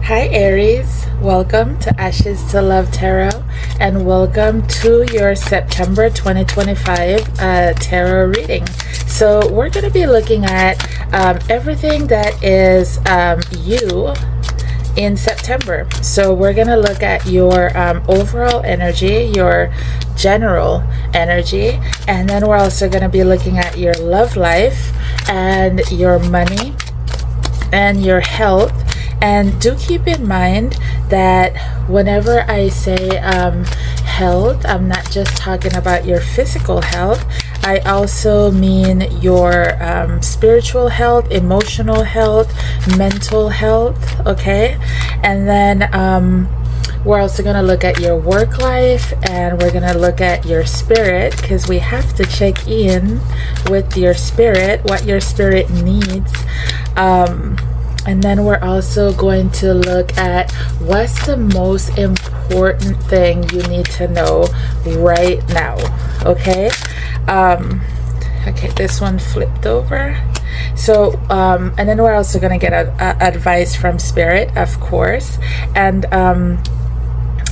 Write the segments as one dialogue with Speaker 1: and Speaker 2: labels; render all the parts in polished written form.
Speaker 1: Hi Aries, welcome to Ashestolovetarot and welcome to your September 2025 tarot reading. So we're going to be looking at everything that is you in September. So we're going to look at your overall energy, your general energy, and then we're also going to be looking at your love life and your money and your health. And do keep in mind that whenever I say health, I'm not just talking about your physical health. I also mean your spiritual health, emotional health, mental health, okay? And then we're also going to look at your work life, and we're going to look at your spirit, because we have to check in with your spirit, what your spirit needs. And then we're also going to look at what's the most important thing you need to know right now, okay? Okay, this one flipped over. So, and then we're also going to get advice from Spirit, of course. And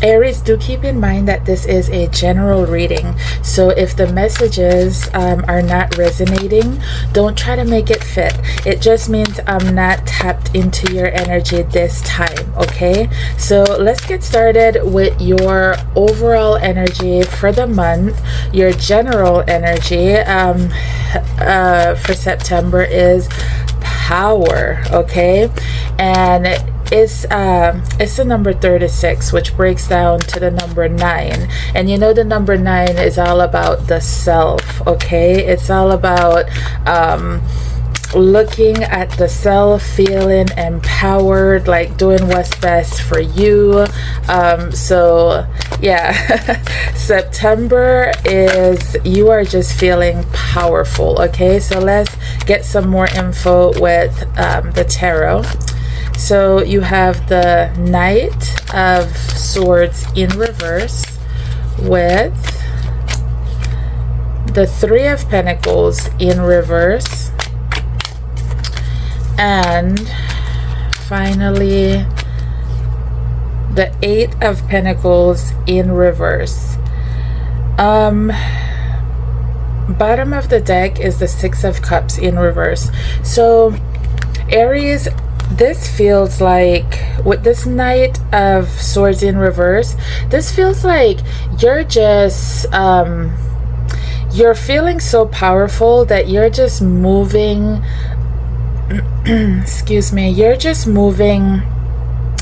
Speaker 1: Aries, do keep in mind that this is a general reading. So if the messages are not resonating, don't try to make it fit. It just means I'm not tapped into your energy this time, okay? So let's get started with your overall energy for the month. Your general energy for September is power, okay? And it's the number 36, which breaks down to the number 9. And you know the number 9 is all about the self, okay? It's all about looking at the self, feeling empowered, like doing what's best for you. So yeah, September is, you are just feeling powerful, okay? So let's get some more info with the tarot. So you have the Knight of Swords in reverse with the Three of Pentacles in reverse, and finally the Eight of Pentacles in reverse. Bottom of the deck is the Six of Cups in reverse. So Aries, this feels like, with this Knight of Swords in reverse, this feels like you're just you're feeling so powerful that you're just moving excuse me, you're just moving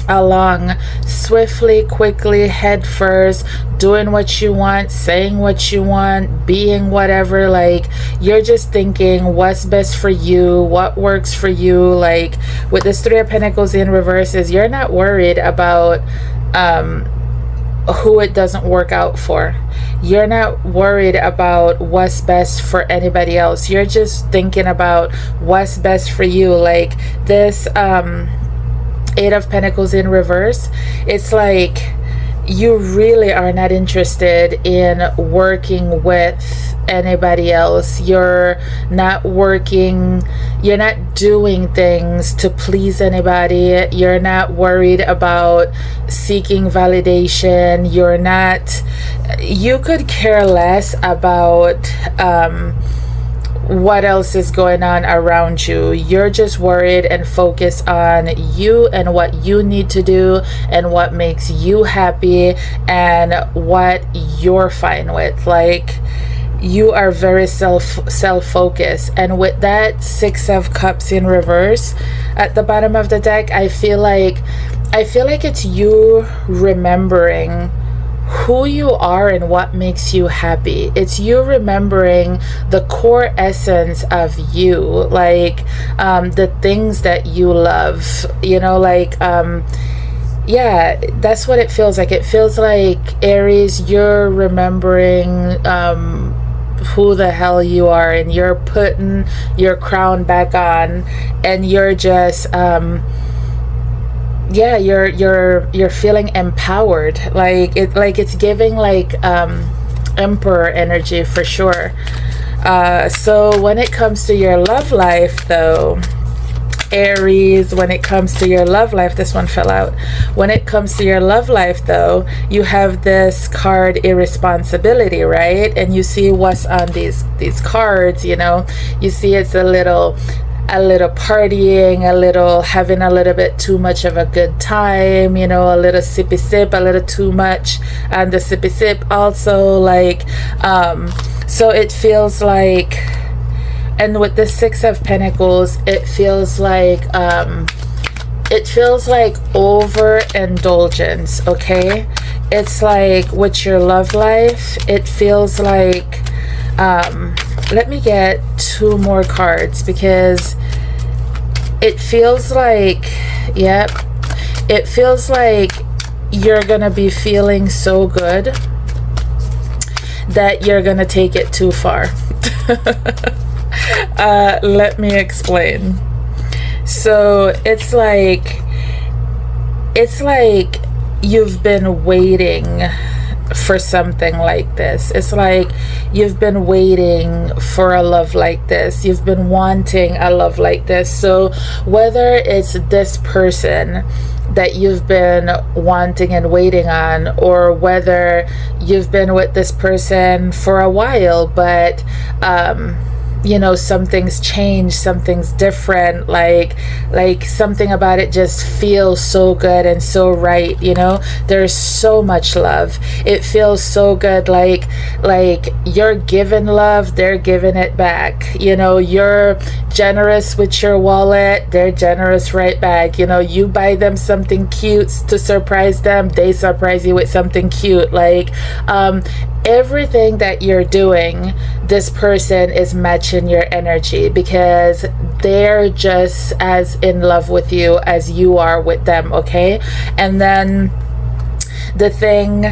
Speaker 1: along swiftly, quickly, head first, doing what you want, saying what you want, being whatever. Like, you're just thinking what's best for you, what works for you. Like with this Three of Pentacles in reverse, is you're not worried about who it doesn't work out for. You're not worried about what's best for anybody else. You're just thinking about what's best for you. Like this Eight of Pentacles in reverse, it's like you really are not interested in working with anybody else. You're not working, you're not doing things to please anybody. You're not worried about seeking validation. You're not, you could care less about what else is going on around you. You're just worried and focused on you and what you need to do and what makes you happy and what you're fine with. Like, you are very self-focused. And with that Six of Cups in reverse at the bottom of the deck, I feel like it's you remembering who you are and what makes you happy. It's you remembering the core essence of you, like the things that you love, you know, like yeah, that's what it feels like. It feels like, Aries, you're remembering who the hell you are, and you're putting your crown back on, and you're just yeah, you're feeling empowered. Like it's giving like emperor energy for sure. So when it comes to your love life though, Aries, when it comes to your love life, this one fell out. When it comes to your love life, though, you have this card, irresponsibility, right? And you see what's on these cards, you know. You see it's a little partying, a little having a little bit too much of a good time, you know, a little sippy sip, a little too much, and the sippy sip also, like, so it feels like, and with the Six of Pentacles, it feels like overindulgence, okay? It's like with your love life, it feels like, let me get 2 more cards, because it feels like, yep, it feels like you're gonna be feeling so good that you're gonna take it too far. Let me explain. So it's like you've been waiting for something like this. It's like you've been waiting for a love like this. You've been wanting a love like this. So whether it's this person that you've been wanting and waiting on, or whether you've been with this person for a while, but you know, something's changed, something's different, like something about it just feels so good and so right, you know. There's so much love. It feels so good, like you're giving love, they're giving it back, you know. You're generous with your wallet, they're generous right back, you know. You buy them something cute to surprise them, they surprise you with something cute, like everything that you're doing, this person is matching your energy, because they're just as in love with you as you are with them, okay? And then the thing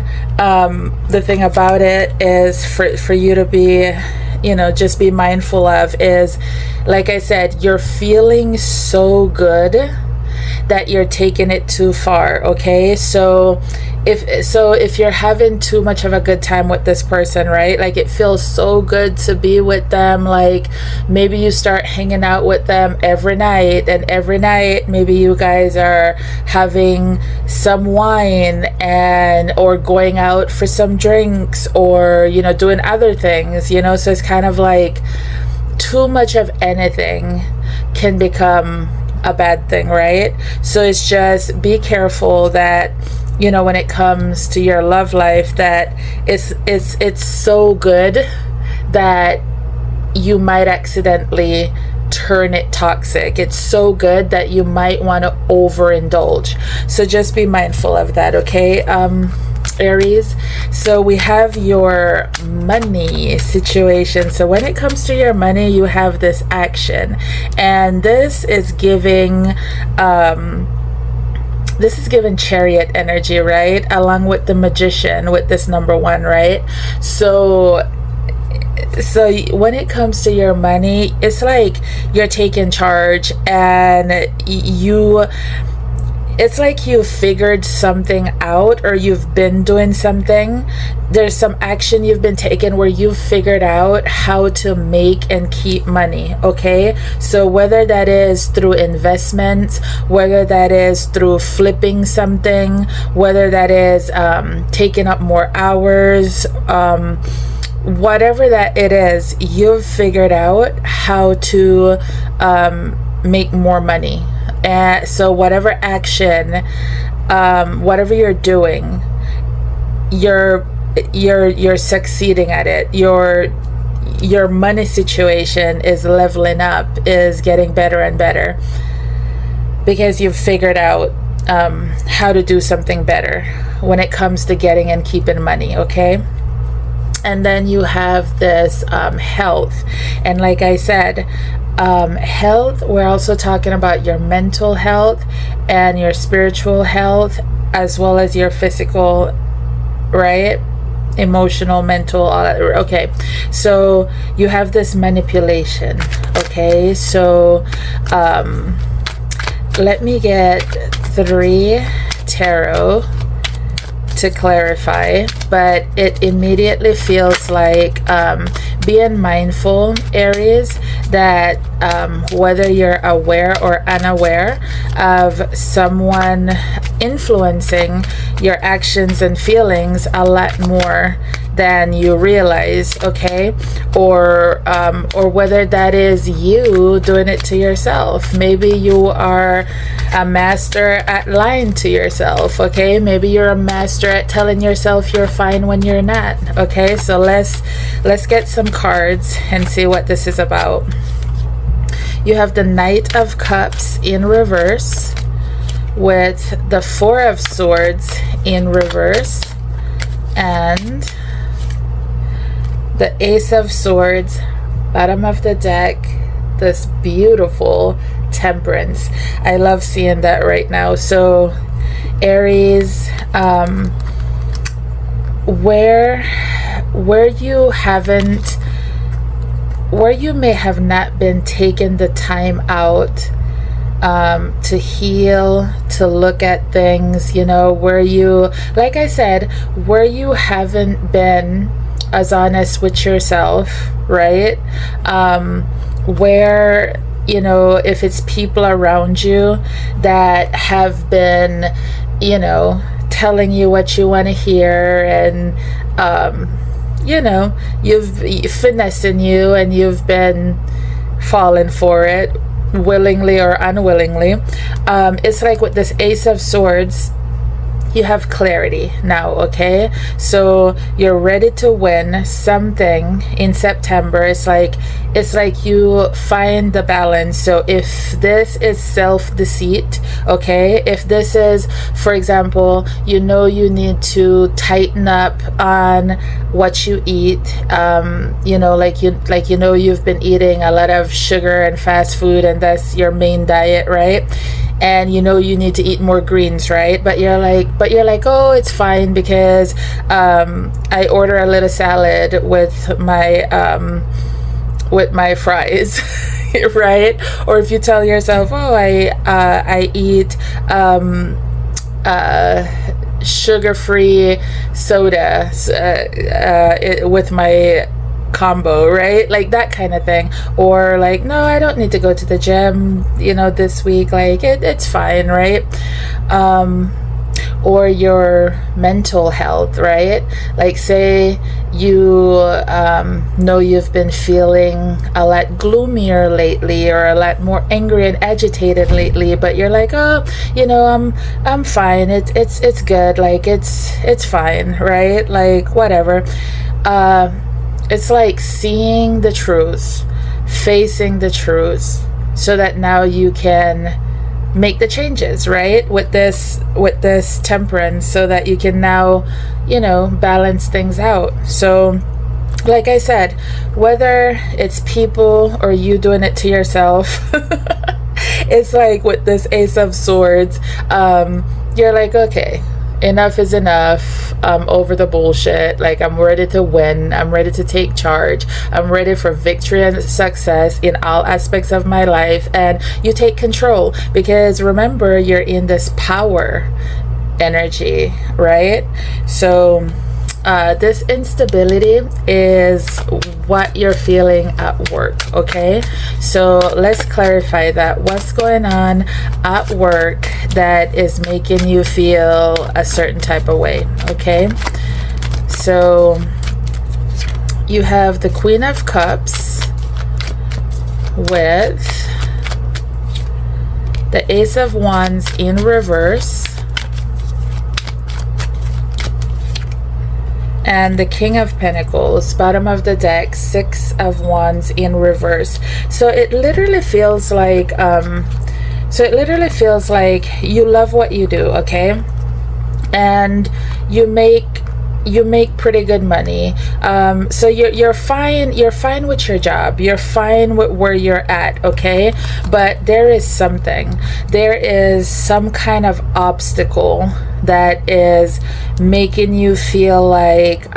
Speaker 1: about it is for you to be, you know, just be mindful of is, like I said, you're feeling so good that you're taking it too far, okay? So if you're having too much of a good time with this person, right, like it feels so good to be with them, like maybe you start hanging out with them every night, and every night maybe you guys are having some wine and or going out for some drinks, or, you know, doing other things, you know. So it's kind of like too much of anything can become a bad thing, right? So it's just be careful that, you know, when it comes to your love life, that it's so good that you might accidentally turn it toxic. It's so good that you might want to overindulge. So just be mindful of that, okay? Aries. So we have your money situation. So when it comes to your money, you have this action, and this is giving Chariot energy, right, along with the Magician, with this number 1, right? So when it comes to your money, it's like you're taking charge, and it's like you figured something out, or you've been doing something. There's some action you've been taking where you've figured out how to make and keep money, okay? So whether that is through investments, whether that is through flipping something, whether that is taking up more hours, whatever that it is, you've figured out how to make more money. And so whatever action, whatever you're doing, you're succeeding at it. Your money situation is leveling up, is getting better and better, because you've figured out how to do something better when it comes to getting and keeping money, okay? And then you have this health, and like I said, health, we're also talking about your mental health and your spiritual health, as well as your physical, right, emotional, mental, all that. Okay, so you have this manipulation, okay? So let me get 3 tarot to clarify, but it immediately feels like being mindful, Aries, that whether you're aware or unaware of someone influencing your actions and feelings a lot more than you realize, okay? Or whether that is you doing it to yourself. Maybe you are a master at lying to yourself, okay? Maybe you're a master at telling yourself you're fine when you're not, okay? So let's get some cards and see what this is about. You have the Knight of Cups in reverse with the Four of Swords in reverse and the Ace of Swords, bottom of the deck, this beautiful Temperance. I love seeing that right now. So Aries, where you may have not been taking the time out to heal, to look at things, you know, where you, like I said, where you haven't been as honest with yourself, right? Where, you know, if it's people around you that have been, you know, telling you what you want to hear, and you know, you've finessing you and you've been falling for it willingly or unwillingly. It's like with this Ace of Swords, you have clarity now, okay? So you're ready to win something in September. It's like you find the balance. So if this is self-deceit, okay, if this is, for example, you know, you need to tighten up on what you eat, you know, like you know, you've been eating a lot of sugar and fast food and that's your main diet, right? And you know you need to eat more greens, right? But you're like, oh, it's fine because I order a little salad with my fries, right? Or if you tell yourself, oh, I eat sugar-free soda with my combo, right? Like that kind of thing. Or like, no, I don't need to go to the gym, you know, this week, like it's fine, right? Or your mental health, right? Like say you know you've been feeling a lot gloomier lately or a lot more angry and agitated lately, but you're like, oh, you know, I'm fine, it's good, like it's fine, right? Like whatever. It's like seeing the truth, facing the truth, so that now you can make the changes, right? With this Temperance, so that you can now, you know, balance things out. So like I said, whether it's people or you doing it to yourself, it's like with this Ace of Swords, you're like, okay, enough is enough. I'm over the bullshit. Like I'm ready to win. I'm ready to take charge. I'm ready for victory and success in all aspects of my life. And you take control, because remember, you're in this power energy, right? So this instability is what you're feeling at work, okay? So let's clarify that. What's going on at work that is making you feel a certain type of way, okay? So you have the Queen of Cups with the Ace of Wands in reverse and the King of Pentacles, bottom of the deck, Six of Wands in reverse. So it literally feels like you love what you do, okay? And you make pretty good money. So you're fine with your job. You're fine with where you're at, okay? But there is some kind of obstacle that is making you feel like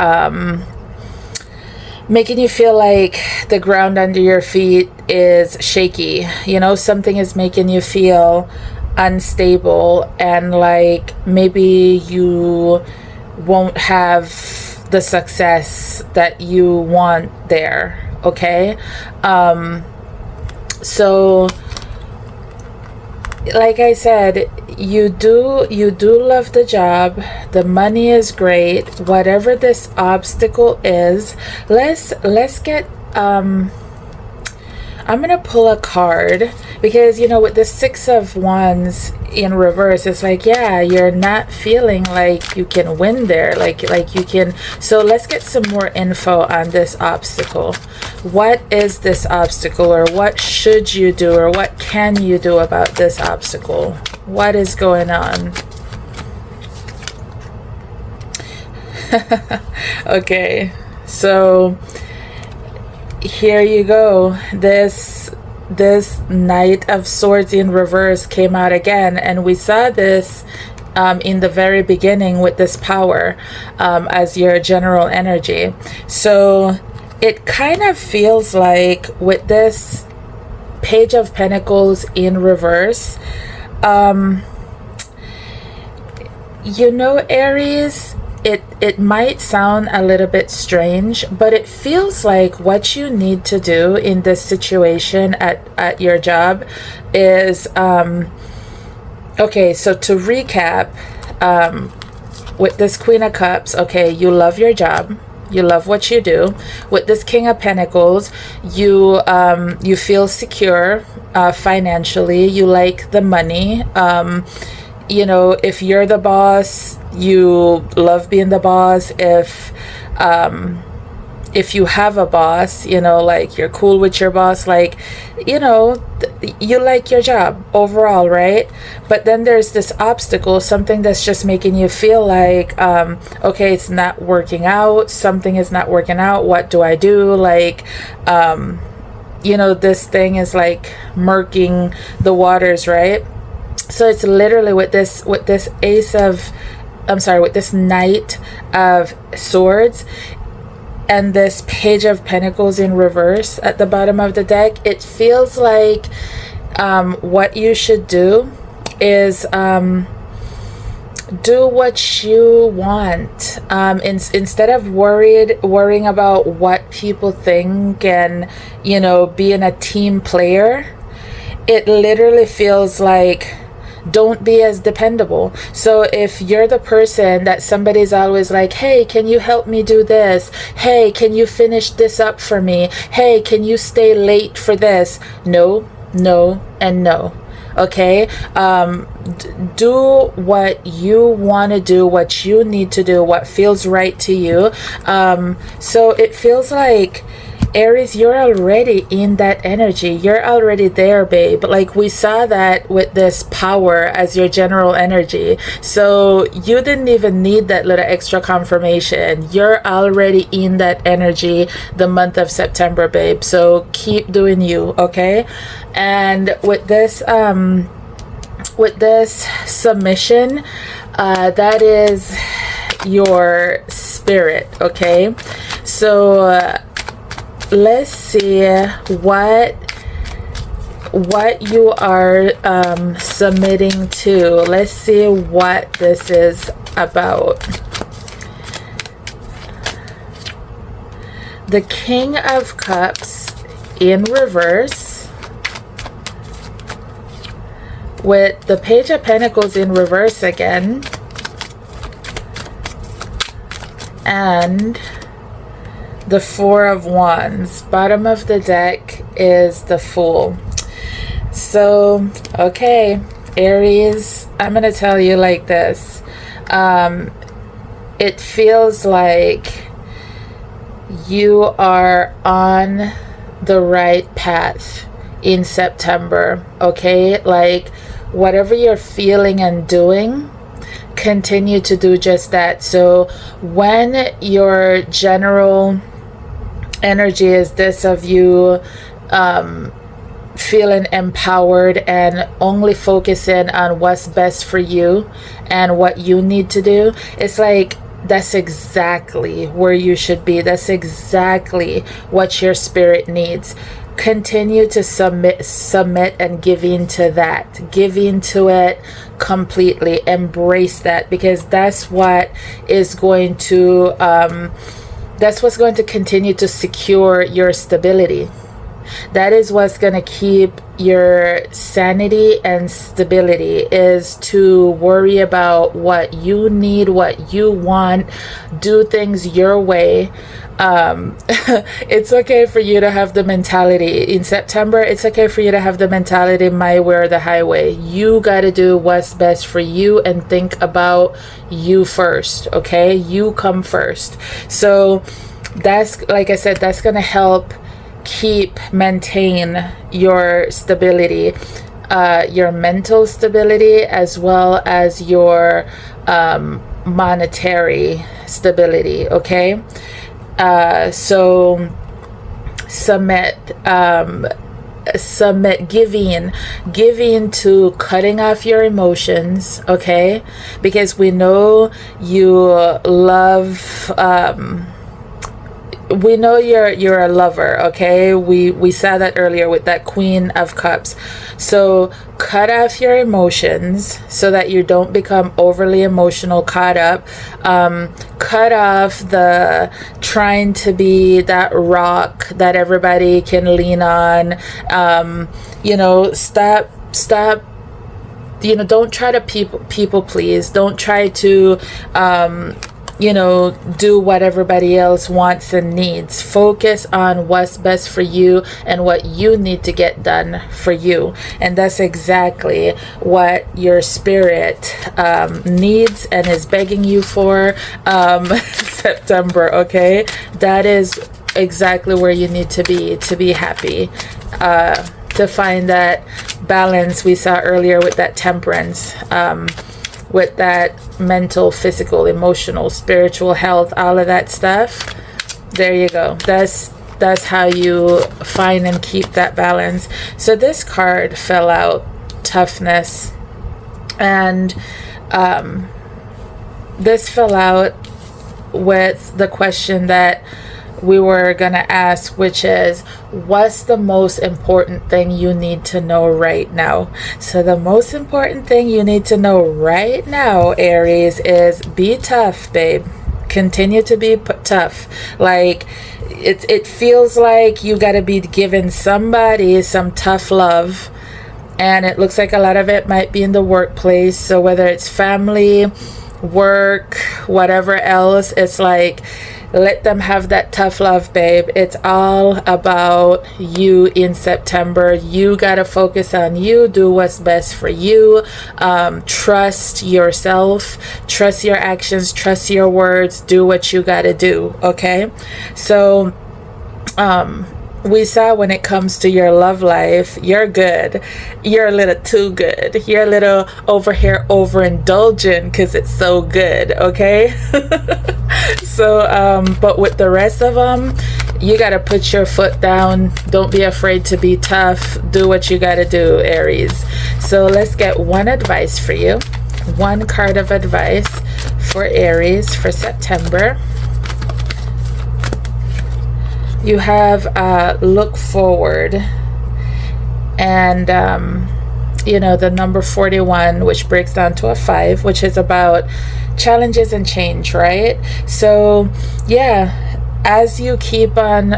Speaker 1: the ground under your feet is shaky. You know, something is making you feel unstable, and like maybe you won't have the success that you want there, okay? So like I said, you do love the job, the money is great, whatever this obstacle is. Let's get I'm gonna pull a card, because with the Six of Wands in reverse, it's like, yeah, you're not feeling like you can win there, like you can. So let's get some more info on this obstacle. What is this obstacle, or what should you do, or what can you do about this obstacle? What is going on? Okay, so here you go. This Knight of Swords in reverse came out again, and we saw this in the very beginning with this power as your general energy. So it kind of feels like with this Page of Pentacles in reverse, Aries, it might sound a little bit strange, but it feels like what you need to do in this situation at your job is okay, so to recap, with this Queen of Cups, okay, you love your job, you love what you do. With this King of Pentacles, you feel secure financially, you like the money. If you're the boss, you love being the boss. If you have a boss, like you're cool with your boss, like, you like your job overall, right? But then there's this obstacle, something that's just making you feel like, okay, it's not working out. Something is not working out. What do I do? Like, this thing is like murking the waters, right? So it's literally with this Knight of Swords and this Page of Pentacles in reverse at the bottom of the deck. It feels like what you should do is do what you want, instead of worrying about what people think and being a team player. It literally feels like, don't be as dependable. So if you're the person that somebody's always like, hey, can you help me do this? Hey, can you finish this up for me? Hey, can you stay late for this? No, and no. Okay, do what you want to do, what you need to do, what feels right to you. So it feels like, Aries, you're already in that energy. You're already there, babe. Like we saw that with this power as your general energy. So you didn't even need that little extra confirmation. You're already in that energy the month of September, babe. So keep doing you, okay? And with this submission, that is your spirit, okay? So let's see what you are submitting to. Let's see what this is about. The King of Cups in reverse with the Page of Pentacles in reverse again, and the Four of Wands. Bottom of the deck is the Fool. So, okay, Aries, I'm going to tell you like this. It feels like you are on the right path in September, okay? Like, whatever you're feeling and doing, continue to do just that. So when your general energy is this of you feeling empowered and only focusing on what's best for you and what you need to do, it's like that's exactly where you should be. That's exactly what your spirit needs. Continue to submit and give into that. Give into it completely. Embrace that, because that's what is going to that's what's going to continue to secure your stability. That is what's going to keep your sanity and stability, is to worry about what you need, what you want, do things your way. It's okay for you to have the mentality in September. It's okay for you to have the mentality, my way or the highway. You got to do what's best for you and think about you first. Okay, you come first. So that's, like I said, that's going to help maintain your stability, your mental stability, as well as your monetary stability. Okay, so submit, giving to cutting off your emotions. Okay, because we know you love, we know you're a lover. Okay, we saw that earlier with that Queen of Cups. So cut off your emotions so that you don't become overly emotional, caught up. Cut off the trying to be that rock that everybody can lean on. Stop. Don't try to people please. Don't try to do what everybody else wants and needs. Focus on what's best for you and what you need to get done for you. And that's exactly what your spirit needs and is begging you for, September. Okay, that is exactly where you need to be happy, to find that balance we saw earlier with that temperance, with that mental, physical, emotional, spiritual health, all of that stuff. There you go. That's how you find and keep that balance. So this card fell out, toughness, and this fell out with the question that we were going to ask, which is, what's the most important thing you need to know right now? So the most important thing you need to know right now, Aries, is be tough, babe. Continue to be tough. Like, it feels like you got to be giving somebody some tough love, and it looks like a lot of it might be in the workplace. So whether it's family, work, whatever else, it's like, let them have that tough love, babe. It's all about you in September. You got to focus on you. Do what's best for you. Trust yourself. Trust your actions. Trust your words. Do what you got to do. Okay? So, we saw when it comes to your love life, you're good. You're a little too good. You're a little over here overindulgent because it's so good, okay? So, but with the rest of them, you got to put your foot down. Don't be afraid to be tough. Do what you got to do, Aries. So let's get one advice for you. One card of advice for Aries for September. You have look forward, and the number 41, which breaks down to a 5, which is about challenges and change, right? So yeah, as you keep on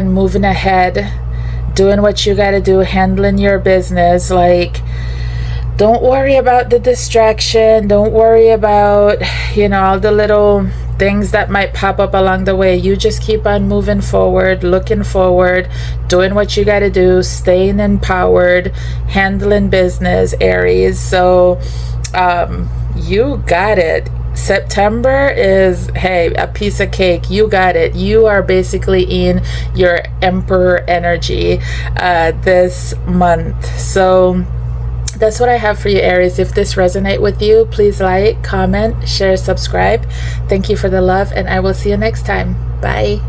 Speaker 1: moving ahead, doing what you got to do, handling your business, like, don't worry about the distraction. Don't worry about all the little things that might pop up along the way. You just keep on moving forward, looking forward, doing what you got to do, staying empowered, handling business, Aries. So you got it. September is, hey, a piece of cake. You got it. You are basically in your emperor energy this month. So that's what I have for you, Aries. If this resonates with you, please like, comment, share, subscribe. Thank you for the love, and I will see you next time. Bye.